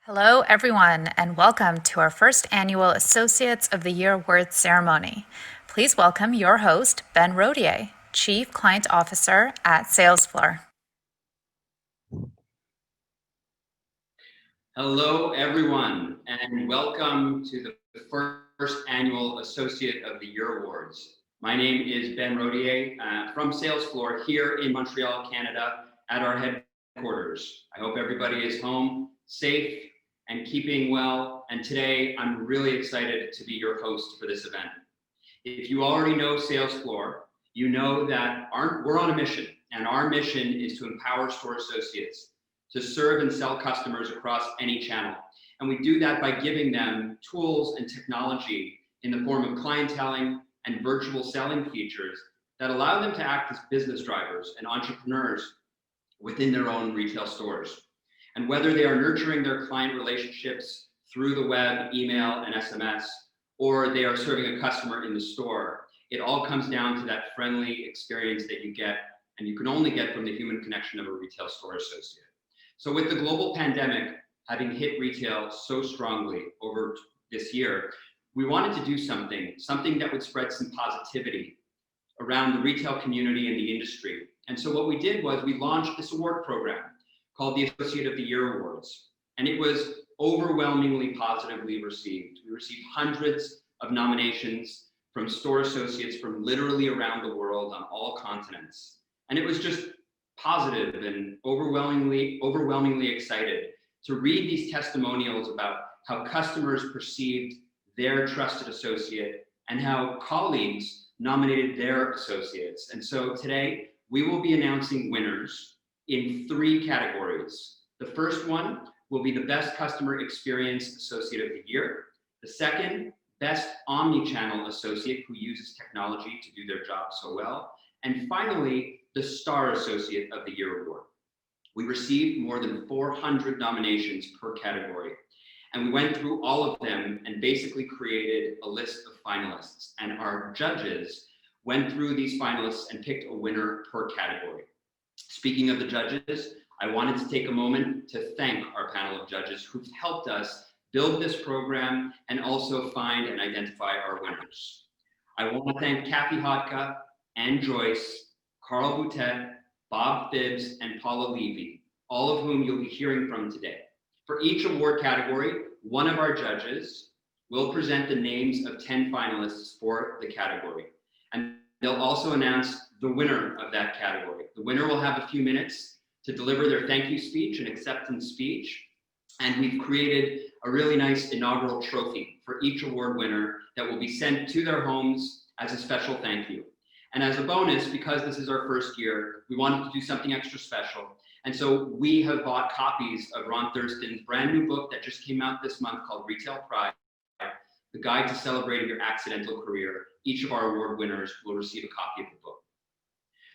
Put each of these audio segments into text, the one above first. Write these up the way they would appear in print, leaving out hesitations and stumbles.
Hello, everyone, and welcome to our first annual Associates of the Year Awards ceremony. Please welcome your host, Ben Rodier, Chief Client Officer at Salesfloor. Hello, everyone, and welcome to the first annual Associate of the Year Awards. My name is Ben Rodier from Salesfloor here in Montreal, Canada, at our headquarters. I hope everybody is home, safe, and keeping well. And today, I'm really excited to be your host for this event. If you already know Salesfloor, you know that we're on a mission, and our mission is to empower store associates to serve and sell customers across any channel. And we do that by giving them tools and technology in the form of clienteling and virtual selling features that allow them to act as business drivers and entrepreneurs within their own retail stores. And whether they are nurturing their client relationships through the web, email, and SMS, or they are serving a customer in the store, it all comes down to that friendly experience that you get, and you can only get from the human connection of a retail store associate. So with the global pandemic having hit retail so strongly over this year, we wanted to do something that would spread some positivity around the retail community and the industry. And so what we did was we launched this award program called the Associate of the Year Awards. And it was overwhelmingly positively received. We received hundreds of nominations from store associates from literally around the world on all continents. And it was just positive and overwhelmingly excited to read these testimonials about how customers perceived their trusted associate and how colleagues nominated their associates. And so today we will be announcing winners in 3 categories. The first one will be the Best Customer Experience Associate of the Year. The second, Best Omni-channel Associate who uses technology to do their job so well. And finally, the Star Associate of the Year Award. We received more than 400 nominations per category. And we went through all of them and basically created a list of finalists. And our judges went through these finalists and picked a winner per category. Speaking of the judges, I wanted to take a moment to thank our panel of judges who've helped us build this program and also find and identify our winners. I want to thank Kathy Hotka and Joyce, Carl Boutet, Bob Phibbs, and Paula Levy, all of whom you'll be hearing from today. For each award category, one of our judges will present the names of 10 finalists for the category. And they'll also announce the winner of that category. The winner will have a few minutes to deliver their thank you speech and acceptance speech. And we've created a really nice inaugural trophy for each award winner that will be sent to their homes as a special thank you. And as a bonus, because this is our first year, we wanted to do something extra special. And so we have bought copies of Ron Thurston's brand new book that just came out this month called Retail Pride, The Guide to Celebrating Your Accidental Career. Each of our award winners will receive a copy of the book.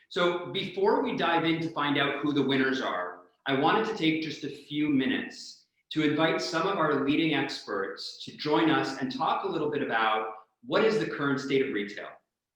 So before we dive in to find out who the winners are, I wanted to take just a few minutes to invite some of our leading experts to join us and talk a little bit about what is the current state of retail?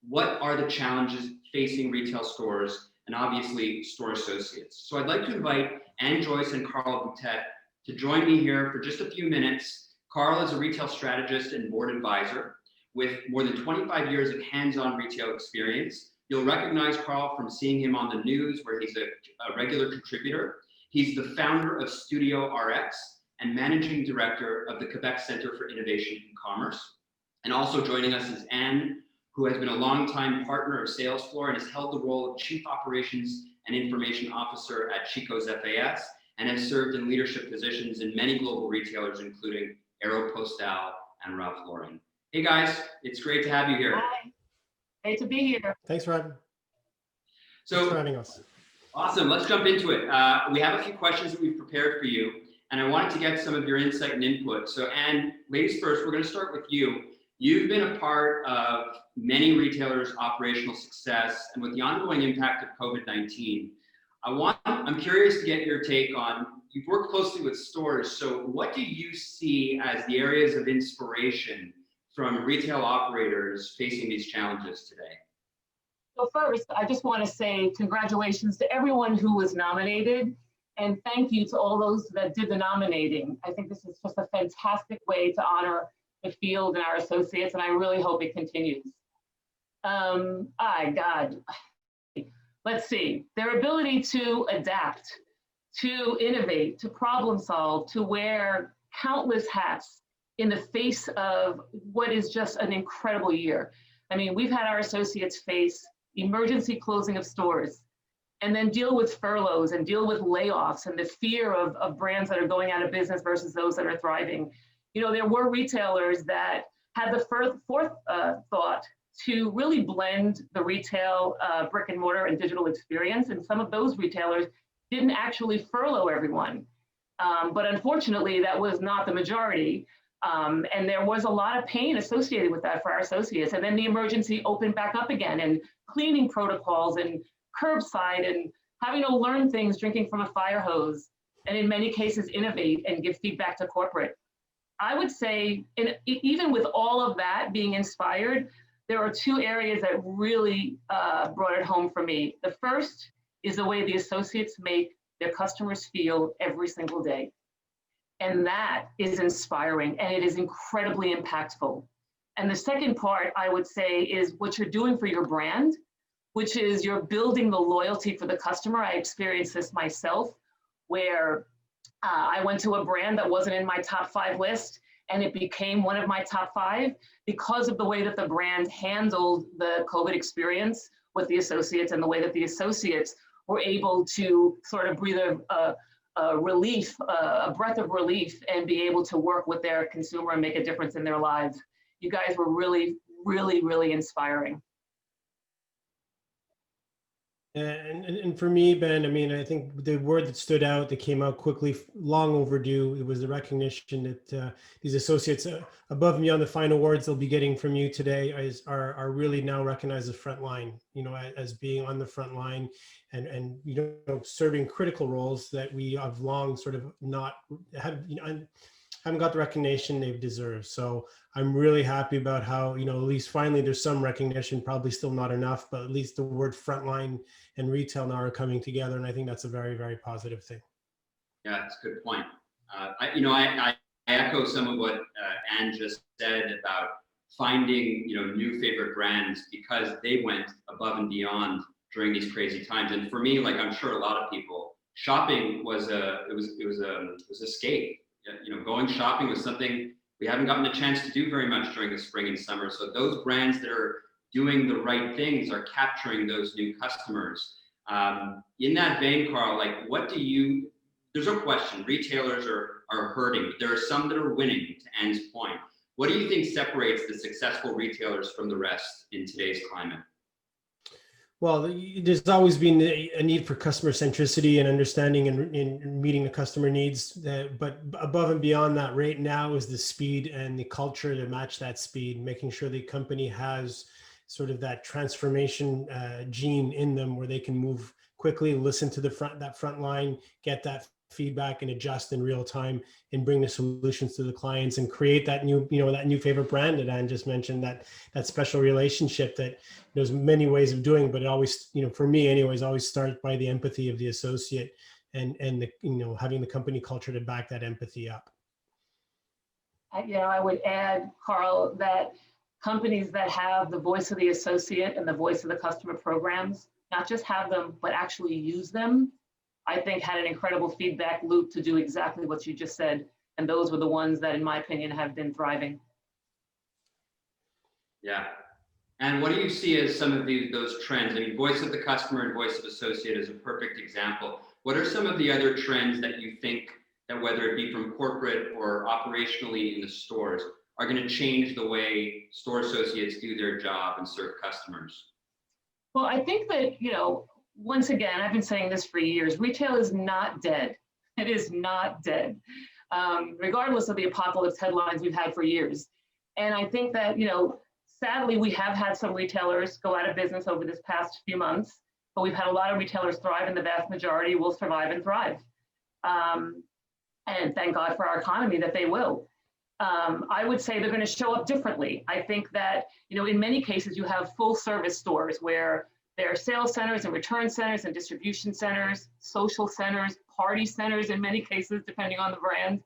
What are the challenges facing retail stores and obviously store associates? So I'd like to invite Anne Joyce and Carl Boutet to join me here for just a few minutes. Carl is a retail strategist and board advisor with more than 25 years of hands-on retail experience. You'll recognize Carl from seeing him on the news where he's a regular contributor. He's the founder of Studio RX and managing director of the Quebec Center for Innovation and Commerce. And also joining us is Anne, who has been a longtime partner of Salesfloor and has held the role of Chief Operations and Information Officer at Chico's FAS and has served in leadership positions in many global retailers, including Aeropostale and Ralph Lauren. Hey guys, it's great to have you here. Hi, great to be here. Thanks, Rod. So, Thanks for having us. Awesome, let's jump into it. We have a few questions that we've prepared for you, and I wanted to get some of your insight and input. So Anne, ladies first, we're gonna start with you. You've been a part of many retailers' operational success, and with the ongoing impact of COVID-19, I'm curious to get your take on, you've worked closely with stores, so what do you see as the areas of inspiration from retail operators facing these challenges today? So first, I just want to say congratulations to everyone who was nominated. And thank you to all those that did the nominating. I think this is just a fantastic way to honor the field and our associates, and I really hope it continues. God, let's see. Their ability to adapt, to innovate, to problem solve, to wear countless hats in the face of what is just an incredible year. I mean, we've had our associates face emergency closing of stores, and then deal with furloughs and deal with layoffs and the fear of brands that are going out of business versus those that are thriving. You know, there were retailers that had the forethought to really blend the retail brick and mortar and digital experience. And some of those retailers didn't actually furlough everyone. But unfortunately, that was not the majority. And there was a lot of pain associated with that for our associates. And then the emergency opened back up again, and cleaning protocols and curbside and having to learn things, drinking from a fire hose, and in many cases innovate and give feedback to corporate. I would say, even with all of that being inspired, there are two areas that really brought it home for me. The first is the way the associates make their customers feel every single day. And that is inspiring, and it is incredibly impactful. And the second part, I would say, is what you're doing for your brand, which is you're building the loyalty for the customer. I experienced this myself, where I went to a brand that wasn't in my top 5 list, and it became one of my top 5 because of the way that the brand handled the COVID experience with the associates, and the way that the associates were able to sort of breathe a relief, a breath of relief, and be able to work with their consumer and make a difference in their lives. You guys were really, really, really inspiring. And for me, Ben, I mean, I think the word that stood out, that came out quickly, long overdue, it was the recognition that these associates above and beyond the fine awards they'll be getting from you today are really now recognized as front line, you know, as being on the front line and you know, serving critical roles that we have long sort of not had, you know, haven't got the recognition they've deserved. So I'm really happy about how, you know, at least finally there's some recognition, probably still not enough, but at least the word frontline and retail now are coming together. And I think that's a very, very positive thing. Yeah, that's a good point. I echo some of what Anne just said about finding, you know, new favorite brands because they went above and beyond during these crazy times. And for me, like I'm sure a lot of people, shopping was escape. You know, going shopping was something we haven't gotten a chance to do very much during the spring and summer. So those brands that are doing the right things are capturing those new customers. In that vein, Carl, like there's no question, retailers are hurting, but there are some that are winning, to Anne's point. What do you think separates the successful retailers from the rest in today's climate? Well, there's always been a need for customer centricity and understanding and meeting the customer needs. But above and beyond that, right now is the speed and the culture to match that speed, making sure the company has sort of that transformation gene in them where they can move quickly, listen to that front line, get that feedback and adjust in real time and bring the solutions to the clients and create that new, you know, that new favorite brand that Anne just mentioned, that special relationship that there's many ways of doing, but it always, you know, for me anyways, always starts by the empathy of the associate and the, you know, having the company culture to back that empathy up. You know, I would add, Carl, that companies that have the voice of the associate and the voice of the customer programs, not just have them, but actually use them, I think had an incredible feedback loop to do exactly what you just said. And those were the ones that, in my opinion, have been thriving. Yeah. And what do you see as some of those trends? I mean, voice of the customer and voice of associate is a perfect example. What are some of the other trends that you think that, whether it be from corporate or operationally in the stores, are going to change the way store associates do their job and serve customers? Well, I think that, you know, once again, I've been saying this for years, retail is not dead. It is not dead, regardless of the apocalypse headlines we've had for years. And I think that, you know, sadly, we have had some retailers go out of business over this past few months, but we've had a lot of retailers thrive, and the vast majority will survive and thrive. And thank God for our economy that they will. I would say they're going to show up differently. I think that, you know, in many cases, you have full service stores where there are sales centers and return centers and distribution centers, social centers, party centers in many cases, depending on the brand.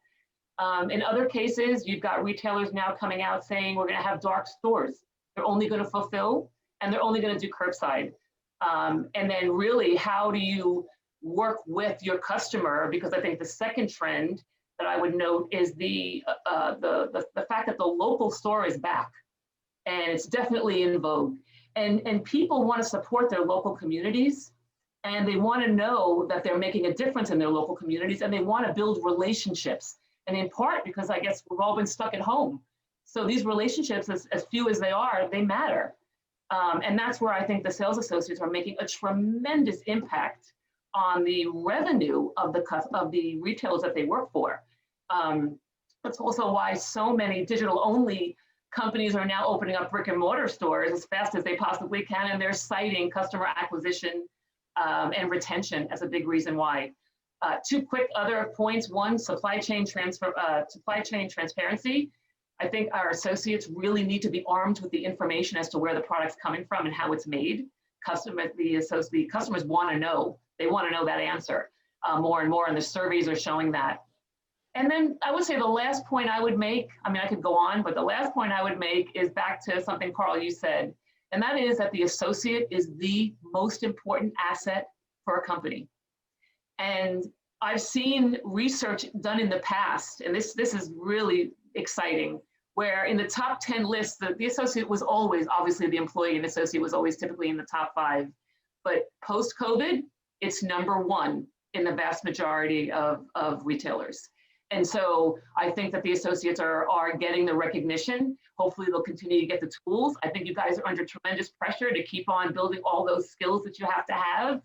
In other cases, you've got retailers now coming out saying we're going to have dark stores. They're only going to fulfill and they're only going to do curbside. And then really, how do you work with your customer? Because I think the second trend that I would note is the fact that the local store is back, and it's definitely in vogue. And people want to support their local communities, and they want to know that they're making a difference in their local communities, and they want to build relationships. And in part because I guess we've all been stuck at home. So these relationships, as few as they are, they matter. And that's where I think the sales associates are making a tremendous impact on the revenue of the retailers that they work for. That's also why so many digital-only companies are now opening up brick and mortar stores as fast as they possibly can, and they're citing customer acquisition and retention as a big reason why. Two quick other points. One, supply chain transparency. I think our associates really need to be armed with the information as to where the product's coming from and how it's made. The customers want to know. They want to know that answer more and more, and the surveys are showing that. And then I would say the last point I would make, I mean, I could go on, but the last point I would make is back to something, Carl, you said, and that is that the associate is the most important asset for a company. And I've seen research done in the past, and this is really exciting, where in the top 10 lists, the associate was always, obviously the employee and associate was always typically in the top 5, but post-COVID, it's number 1 in the vast majority of retailers. And so I think that the associates are getting the recognition. Hopefully they'll continue to get the tools. I think you guys are under tremendous pressure to keep on building all those skills that you have to have,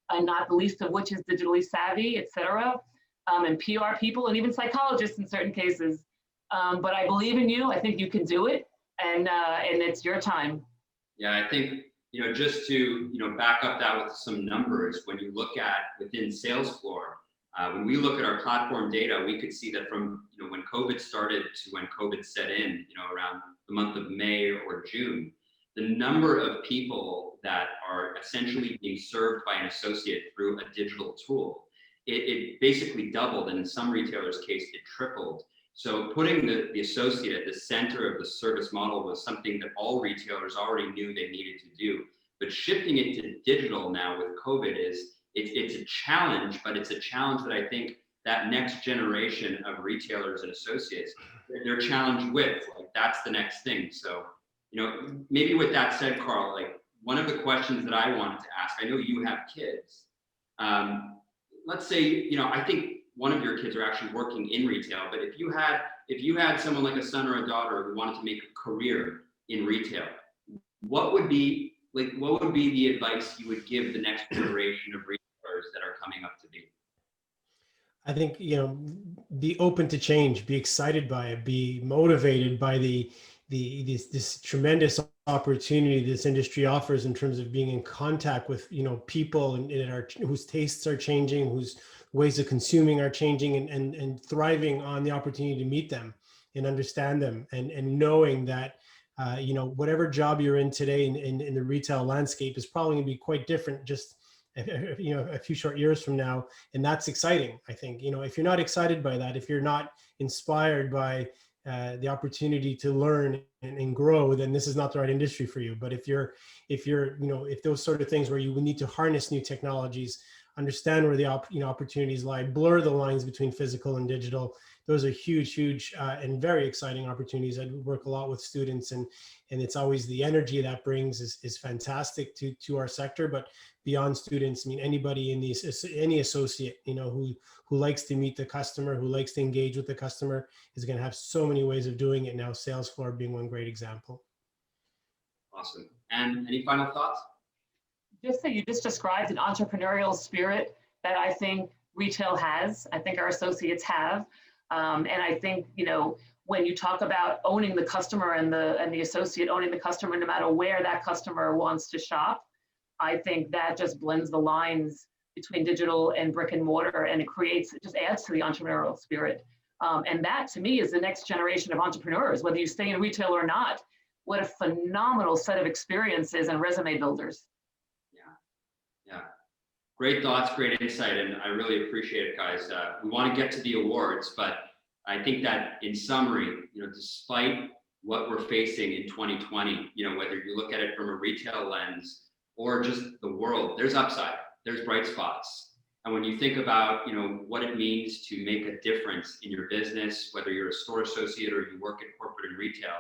and not the least of which is digitally savvy, et cetera, and PR people, and even psychologists in certain cases. But I believe in you. I think you can do it, and it's your time. Yeah, I think, just to, back up that with some numbers, when you look at within Salesfloor, when we look at our platform data, we could see that from, when COVID started to when COVID set in, around the month of May or June, the number of people that are essentially being served by an associate through a digital tool, it basically doubled, and in some retailers' case, it tripled. So putting the associate at the center of the service model was something that all retailers already knew they needed to do. But shifting it to digital now with COVID it's a challenge, but it's a challenge that I think that next generation of retailers and associates, they're challenged with. Like, that's the next thing. So, maybe with that said, Carl, like, one of the questions that I wanted to ask, I know you have kids. Let's say, I think one of your kids are actually working in retail, but if you had someone like a son or a daughter who wanted to make a career in retail, what would be the advice you would give the next generation of retailers that are coming up to be? I think, be open to change, be excited by it, be motivated by this tremendous opportunity this industry offers in terms of being in contact with, people and whose tastes are changing, whose ways of consuming are changing, and thriving on the opportunity to meet them and understand them, and knowing that, whatever job you're in today in the retail landscape is probably going to be quite different just a few short years from now. And that's exciting. I think, if you're not excited by that, if you're not inspired by the opportunity to learn and grow, then this is not the right industry for you. But if those sort of things where you need to harness new technologies, understand where the opportunities lie, blur the lines between physical and digital, those are huge and very exciting opportunities. I work a lot with students, and it's always the energy that brings is fantastic to our sector. But beyond students, I mean, anybody in any associate, who likes to meet the customer, who likes to engage with the customer, is going to have so many ways of doing it now, Salesfloor being one great example. Awesome. And any final thoughts? Just that you just described an entrepreneurial spirit that I think retail has, I think our associates have. And I think, when you talk about owning the customer and the associate owning the customer, no matter where that customer wants to shop, I think that just blends the lines between digital and brick and mortar, and it just adds to the entrepreneurial spirit. And that, to me, is the next generation of entrepreneurs, whether you stay in retail or not. What a phenomenal set of experiences and resume builders. Yeah. Great thoughts, great insight, and I really appreciate it, guys. We want to get to the awards, but I think that in summary, despite what we're facing in 2020, whether you look at it from a retail lens or just the world, there's upside, there's bright spots. And when you think about, what it means to make a difference in your business, whether you're a store associate or you work at corporate and retail,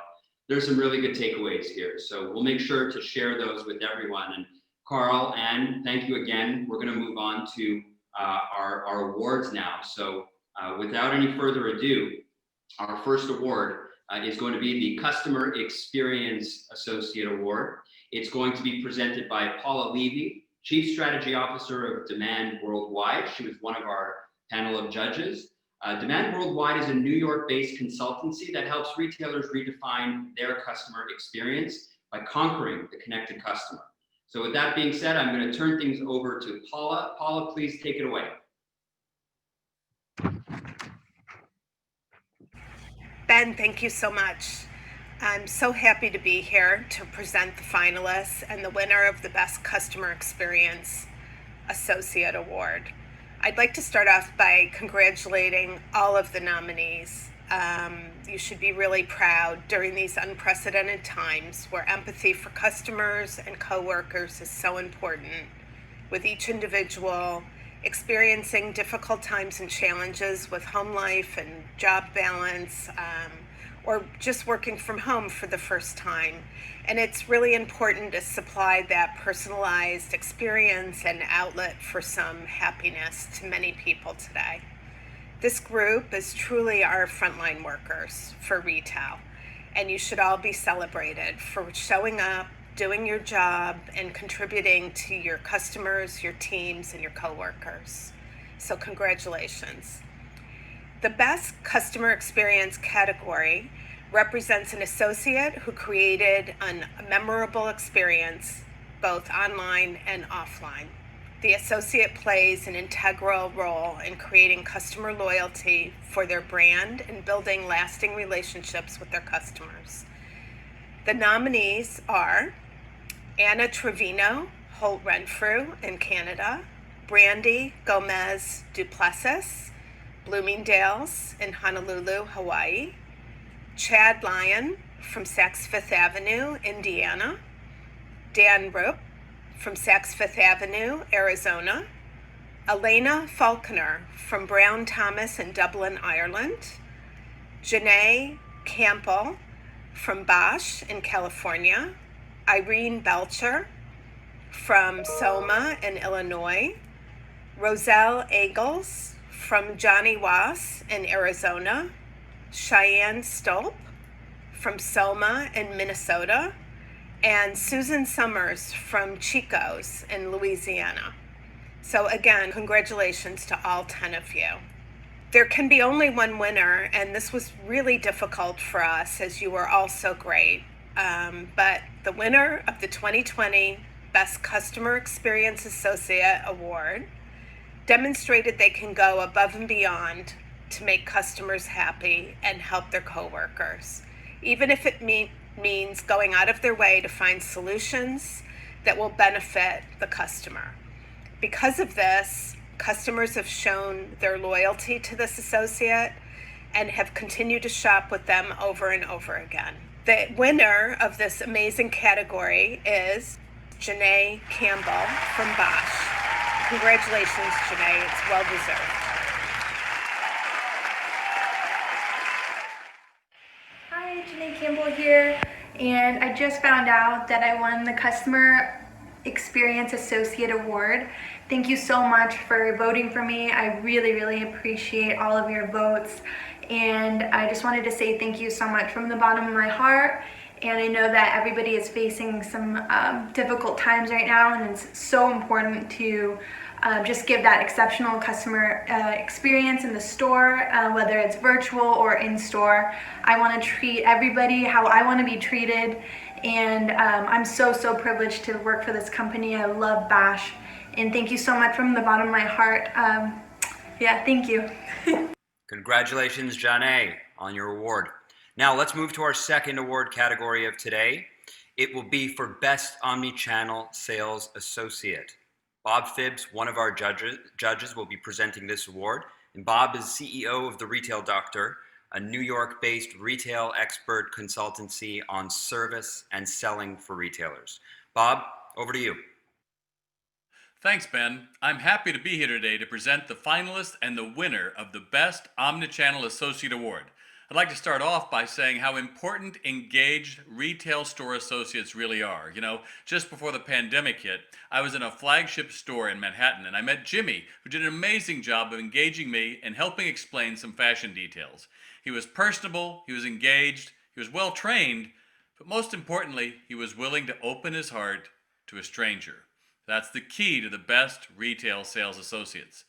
there's some really good takeaways here. So we'll make sure to share those with everyone. And Carl, Anne, thank you again. We're going to move on to our awards now. So without any further ado, our first award is going to be the Customer Experience Associate Award. It's going to be presented by Paula Levy, Chief Strategy Officer of Demand Worldwide. She was one of our panel of judges. Demand Worldwide is a New York-based consultancy that helps retailers redefine their customer experience by conquering the connected customer. So with that being said, I'm going to turn things over to Paula. Paula, please take it away. Ben, thank you so much. I'm so happy to be here to present the finalists and the winner of the Best Customer Experience Associate Award. I'd like to start off by congratulating all of the nominees. You should be really proud during these unprecedented times where empathy for customers and coworkers is so important, with each individual experiencing difficult times and challenges with home life and job balance, or just working from home for the first time. And it's really important to supply that personalized experience and outlet for some happiness to many people today. This group is truly our frontline workers for retail, and you should all be celebrated for showing up, doing your job, and contributing to your customers, your teams, and your coworkers. So congratulations. The Best Customer Experience category represents an associate who created a memorable experience both online and offline. The associate plays an integral role in creating customer loyalty for their brand and building lasting relationships with their customers. The nominees are Anna Trevino, Holt Renfrew in Canada, Brandy Gomez Duplessis, Bloomingdale's in Honolulu, Hawaii, Chad Lyon from Saks Fifth Avenue, Indiana, Dan Rupp from Saks Fifth Avenue, Arizona, Elena Falconer from Brown Thomas in Dublin, Ireland, Janae Campbell from Bosch in California, Irene Belcher from Soma in Illinois, Roselle Eagles from Johnny Was in Arizona, Cheyenne Stolp from Soma in Minnesota, and Susan Summers from Chico's in Louisiana. So again, congratulations to all 10 of you. There can be only one winner, and this was really difficult for us as you were all so great. But the winner of the 2020 Best Customer Experience Associate Award demonstrated they can go above and beyond to make customers happy and help their coworkers, even if it means going out of their way to find solutions that will benefit the customer. Because of this, customers have shown their loyalty to this associate and have continued to shop with them over and over again. The winner of this amazing category is Janae Campbell from Bosch. Congratulations, Janae, it's well deserved. Hi, Janae Campbell here, and I just found out that I won the Customer Experience Associate Award. Thank you so much for voting for me. I really, really appreciate all of your votes, and I just wanted to say thank you so much from the bottom of my heart. And I know that everybody is facing some difficult times right now, and it's so important to just give that exceptional customer experience in the store, whether it's virtual or in store. I want to treat everybody how I want to be treated, and I'm so privileged to work for this company. I love Bosch, and thank you so much from the bottom of my heart. Yeah, thank you. Congratulations, Janae, on your award. Now let's move to our second award category of today. It will be for Best Omni-channel Sales Associate. Bob Phibbs, one of our judges, will be presenting this award. And Bob is CEO of The Retail Doctor, a New York-based retail expert consultancy on service and selling for retailers. Bob, over to you. Thanks, Ben. I'm happy to be here today to present the finalists and the winner of the Best Omni-channel Associate Award. I'd like to start off by saying how important engaged retail store associates really are. You know, just before the pandemic hit, I was in a flagship store in Manhattan and I met Jimmy, who did an amazing job of engaging me and helping explain some fashion details. He was personable, he was engaged, he was well trained, but most importantly, he was willing to open his heart to a stranger. That's the key to the best retail sales associates.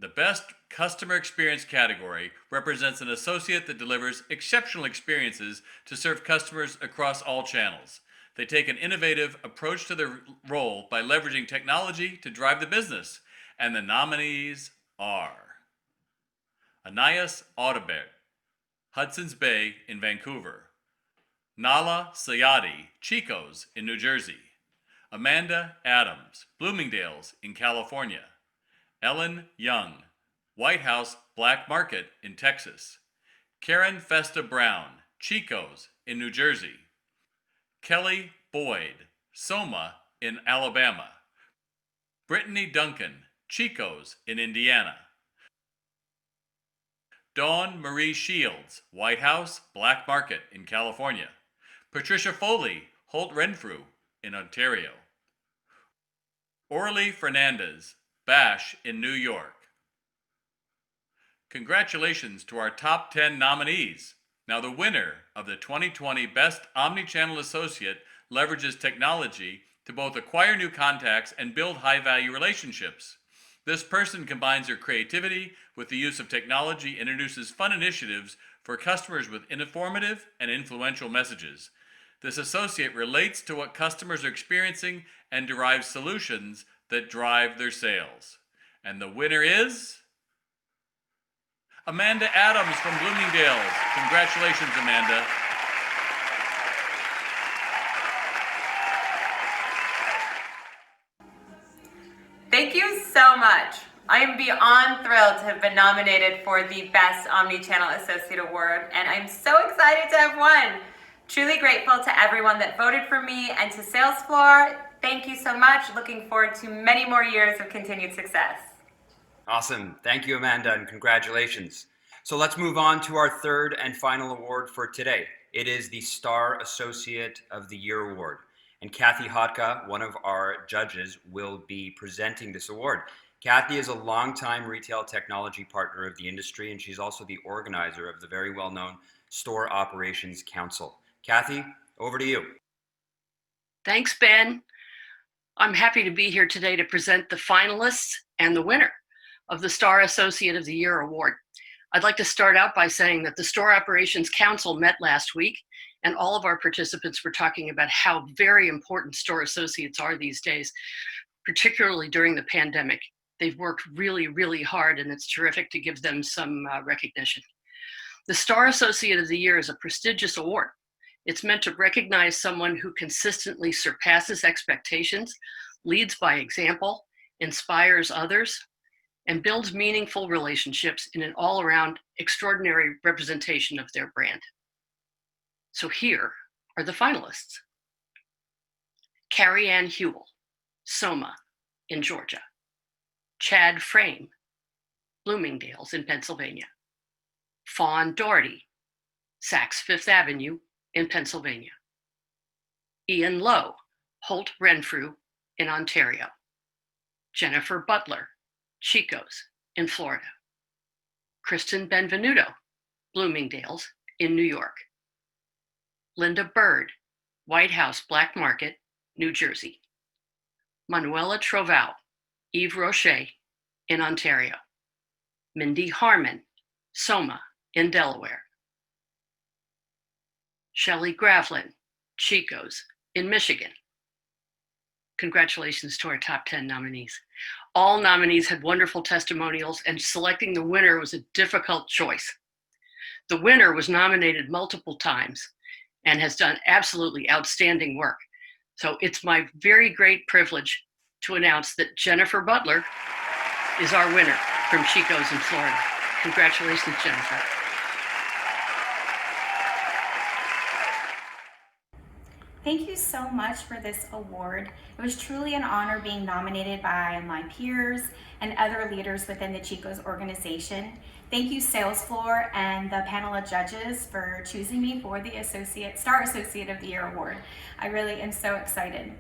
The best customer experience category represents an associate that delivers exceptional experiences to serve customers across all channels. They take an innovative approach to their role by leveraging technology to drive the business. And the nominees are Anais Audibert, Hudson's Bay in Vancouver; Nala Sayadi, Chico's in New Jersey; Amanda Adams, Bloomingdale's in California; Ellen Young, White House Black Market in Texas; Karen Festa Brown, Chico's in New Jersey; Kelly Boyd, Soma in Alabama; Brittany Duncan, Chico's in Indiana; Dawn Marie Shields, White House Black Market in California; Patricia Foley, Holt Renfrew in Ontario; Orly Fernandez, Bash in New York. Congratulations to our top 10 nominees. Now the winner of the 2020 Best Omnichannel Associate leverages technology to both acquire new contacts and build high-value relationships. This person combines their creativity with the use of technology and introduces fun initiatives for customers with informative and influential messages. This associate relates to what customers are experiencing and derives solutions that drive their sales. And the winner is Amanda Adams from Bloomingdale's. Congratulations, Amanda. Thank you so much. I am beyond thrilled to have been nominated for the Best Omnichannel Associate Award, and I'm so excited to have won. Truly grateful to everyone that voted for me and to Salesfloor. Thank you so much. Looking forward to many more years of continued success. Awesome. Thank you, Amanda, and congratulations. So let's move on to our third and final award for today. It is the Star Associate of the Year Award. And Kathy Hotka, one of our judges, will be presenting this award. Kathy is a longtime retail technology partner of the industry, and she's also the organizer of the very well-known Store Operations Council. Kathy, over to you. Thanks, Ben. I'm happy to be here today to present the finalists and the winner of the Star Associate of the Year Award. I'd like to start out by saying that the Store Operations Council met last week, and all of our participants were talking about how very important store associates are these days, particularly during the pandemic. They've worked really, really hard, and it's terrific to give them some recognition. The Star Associate of the Year is a prestigious award. It's meant to recognize someone who consistently surpasses expectations, leads by example, inspires others, and builds meaningful relationships in an all-around extraordinary representation of their brand. So here are the finalists. Carrie Ann Hewell, Soma in Georgia; Chad Frame, Bloomingdale's in Pennsylvania; Fawn Doherty, Saks Fifth Avenue in Pennsylvania; Ian Lowe, Holt Renfrew in Ontario; Jennifer Butler, Chico's in Florida; Kristen Benvenuto, Bloomingdale's in New York; Linda Bird, White House Black Market, New Jersey; Manuela Trovau, Yves Rocher in Ontario; Mindy Harmon, Soma in Delaware; Shelley Gravlin, Chico's in Michigan. Congratulations to our top 10 nominees. All nominees had wonderful testimonials, and selecting the winner was a difficult choice. The winner was nominated multiple times and has done absolutely outstanding work. So it's my very great privilege to announce that Jennifer Butler is our winner from Chico's in Florida. Congratulations, Jennifer. Thank you so much for this award. It was truly an honor being nominated by my peers and other leaders within the Chico's organization. Thank you, Salesfloor and the panel of judges for choosing me for the Star Associate of the Year award. I really am so excited.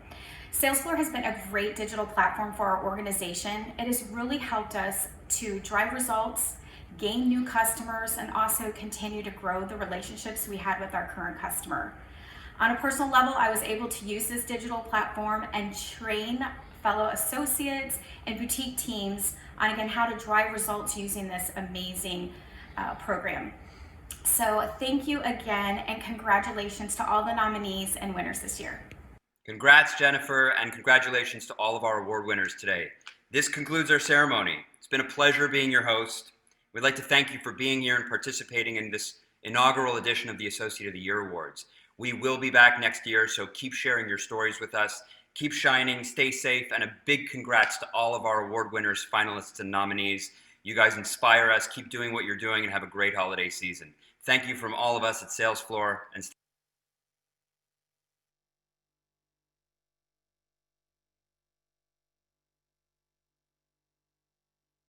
Salesfloor has been a great digital platform for our organization. It has really helped us to drive results, gain new customers, and also continue to grow the relationships we had with our current customer. On a personal level, I was able to use this digital platform and train fellow associates and boutique teams on, again, how to drive results using this amazing program. So thank you again, and congratulations to all the nominees and winners this year. Congrats, Jennifer, and congratulations to all of our award winners today. This concludes our ceremony. It's been a pleasure being your host. We'd like to thank you for being here and participating in this inaugural edition of the Associate of the Year Awards. We will be back next year, so keep sharing your stories with us. Keep shining, stay safe, and a big congrats to all of our award winners, finalists, and nominees. You guys inspire us. Keep doing what you're doing and have a great holiday season. Thank you from all of us at Salesfloor, and